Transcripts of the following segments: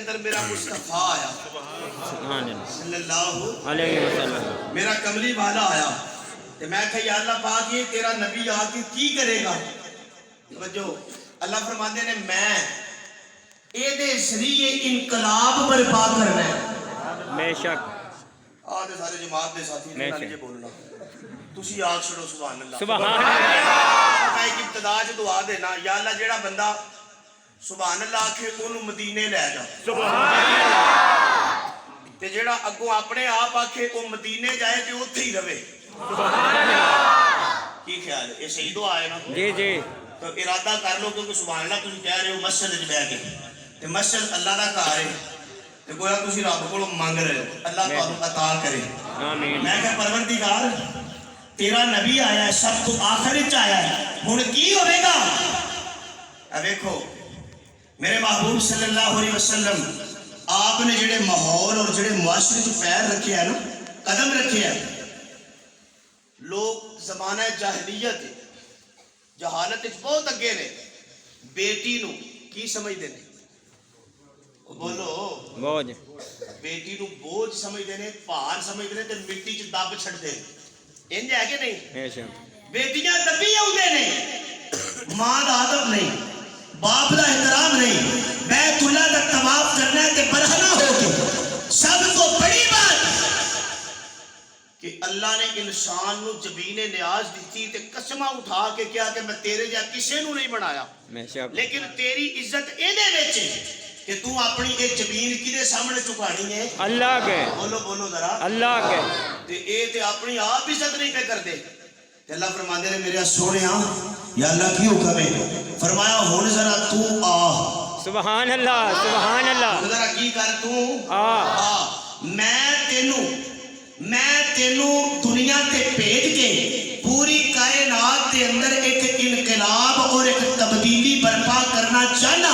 اندر میرا مصطفیٰ آیا صلی اللہ علیہ وسلم، میرا کملی والا آیا تو میں کہا یا اللہ پاک یہ تیرا نبی آ کے کی کرے گا؟ توجہ اللہ فرماندے نے میں اے دے ذریعے انقلاب برپا کرنا ہے۔ بے شک آدھے سارے جماعت دے ساتھی نے نہ یہ بولنا تسی آگ چھڑو سبحان اللہ۔ سبحان اللہ، میں ایک ابتدا جو دعا دینا یا اللہ جیڑا بندہ سبحان اللہ آکھے انہوں مدینے لے جا، سبحان اللہ، تے جیڑا اگوں اپنے آپ آکھے وہ مدینے جائے تے اتھے ہی رہے۔ سبحان اللہ، کی خیال ہے یہ صحیح دعا ہے نا؟ جی جی، تو ارادہ کر لو کیونکہ سبحان اللہ تم کہہ رہے ہو مسجد وچ بیٹھ کے تے مسجد اللہ دا گھر ہے تے گویا تسی رب کولوں منگ رہے ہو اللہ تانوں عطا کرے۔ آمین۔ میں کہ پروردگار تیرا نبی آیا ہے سب تو آخر وچ آیا ہے ہن کی ہوے گا؟ اب دیکھو میرے محبوب صلی اللہ علیہ وسلم آپ نے جڑے ماحول اور جڑے معاشرے چ پیر رکھے ہیں نا قدم رکھے ہیں، لوگ زمانہ جاہلیت جہالت بہت اگے نے، بیٹی نو کی سمجھتے ہیں؟ بولو بوجھ، بیٹی نو بوجھ سمجھتے ہیں، پہاڑ سمجھتے ہیں تے مٹی چ دب چھڑتے ہیں، انج ہے کہ نہیں؟ بے شک، بیٹیاں دبی آؤندے نے، ماں دا ادب نہیں، باپ دا احترام نہیں، بیت اللہ دا طواف کرنا ہے تے برہنہ ہو کے۔ سب کو بڑی بات کہ اللہ نے انسان نو جبین نیاز دیتی تے قسمہ اٹھا کے کیا کہ میں تیرے جا کسے نو نہیں بنایا، بے شک، لیکن تیری عزت اے دے وچ کہ تو اپنی ایک جبین کدے سامنے چکانی ہے؟ اللہ کے، بولو بولو ذرا، اللہ کے، تے اے تے اپنی آپ عزت نہیں پہ کر دے۔ تے اللہ فرماندے نے میرے سونیا یا اللہ کی حکم ہے فرمایا ہن ذرا تو آ، سبحان اللہ، سبحان اللہ، ذرا کی کر تو آ، میں تینوں دنیا تے بھیج کے پوری کائنات کے اندر ایک انقلاب اور ایک تبدیلی برپا کرنا چاہنا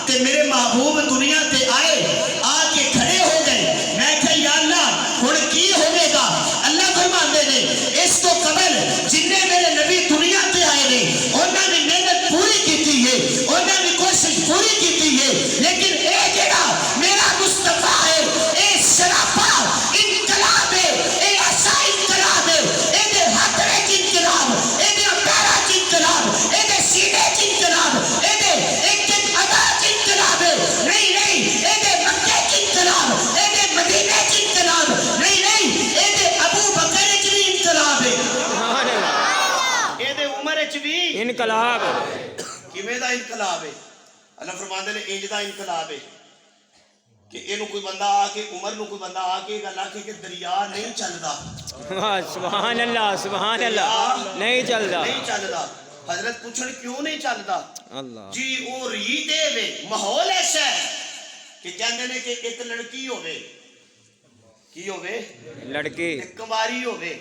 تے میرے محبوب دنیا تے آئے آ کے کھڑے ہو گئے۔ میں کہا یا اللہ ہن کی ہوگے گا؟ اللہ فرماندے نے اس کو قبل جنہیں میرے نبی دنیا تے آئے نے انہوں نے محنت پوری کیتی ہے، انہوں نے کوشش پوری کیتی ہے، لیکن اے جڑا میرا مصطفیٰ ہے اے سراپا انقلاب ہے، اے ایسا انقلاب ہے، اے دے ہاتھ وچ انقلاب، اے دے پیراں وچ انقلاب، اے دے سینے وچ انقلاب، اے دے ایک ادا وچ انقلاب ہے، نہیں نہیں اے دے مکے وچ انقلاب، اے دے مدینے وچ انقلاب، نہیں نہیں اے دے ابو بکر وچ بھی انقلاب ہے، سبحان اللہ، اے دے عمر وچ بھی انقلاب، کیویں دا انقلاب ہے؟ اللہ فرماندے نے انج دا انقلاب ہے کہ اینو کوئی بندہ آ کے عمر نو کوئی بندہ آ کے گل آکھے کہ دریا نہیں چلدا، سبحان اللہ، سبحان اللہ، نہیں چلتا، نہیں چلدا، حضرت پوچھن کیوں نہیں چلدا؟ اللہ، جی او ری دے وے ماحول ایسا ہے کہ کہندے نے کہ ایک لڑکی ہوے کی ہوے لڑکی، تے کماری ہوے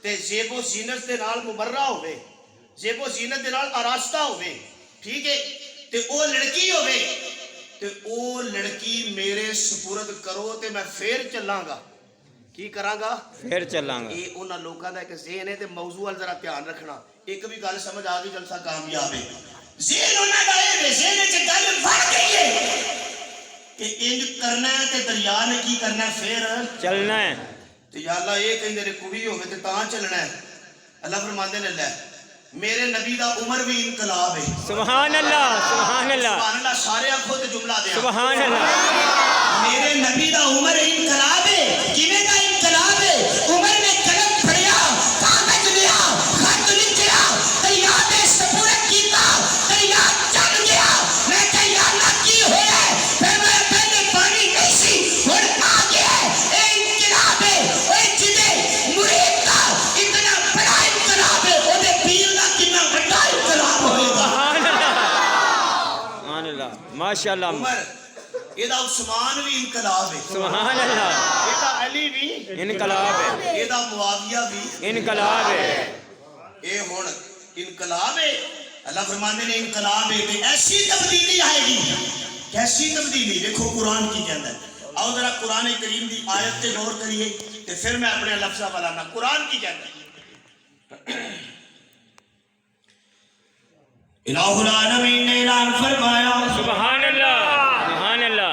تے زیب و زینت دے نال مبرہ ہوے، زیب و زینت دے نال آراستہ ہوے، ٹھیک ہے تے او لڑکی ہوے تے او لڑکی میرے سپرد کرو تے میں پھر چلاں گا، کی کراں گا؟ پھر چلاں گا، یہ انہاں لوکاں دا ایک ذہن ہے تے موضوع ال ذرا دھیان رکھنا، ایک بھی گل سمجھ آ گئی جلسہ کامیاب ہے۔ ذہن انہاں دا ہے، ذہن وچ گل بڑھ گئی ہے کہ انج کرنا ہے تے دریا نے کی کرنا ہے پھر چلنا ہے، تے یا اللہ یہ کہیں دے کڑی ہوے تے تاں چلنا ہے۔ اللہ فرماندے نے لے میرے نبی دا عمر بھی انقلاب ہے، سبحان اللہ، سبحان اللہ، سبحان اللہ، سارے آنکھوں تے جملہ دیا سبحان اللہ، میرے نبی دا عمر انقلاب ہے، کیویں دا انقلاب ہے؟ عمر نے قلم پھڑیا، کاغذ لیا، خط لکھیا، دریا دے سپرد کیتا، دریا چل گیا۔ میں کہا یا اللہ کی ہویا ہے؟ پھر میں پہلے پانی نہیں سی ہن آ گیا ہے، اے انقلاب ہے، اے جدے مرید کا اتنا بڑا انقلاب ہے او دے پیر دا کتنا بڑا انقلاب ہوئے گا۔ سبحان اللہ، سبحان اللہ، ماشاء اللہ، عمر یہ دا عثمان بھی انقلاب ہے، سبحان اللہ، یہ دا علی بھی انقلاب ہے، یہ دا معاویہ بھی انقلاب ہے، اے ہن انقلاب ہے۔ اللہ فرماندے نے انقلاب ہے تے ایسی تبدیلی آئے گی، کیسی تبدیلی؟ دیکھو قرآن کی کہندا ہے، آؤ ذرا قرآن کریم دی آیت تے غور کریے تے پھر میں اپنے لفظاں والا نا قرآن کی کہندا ہے۔ الہ العالمین نے اعلان فرمایا سبحان اللہ، سبحان اللہ،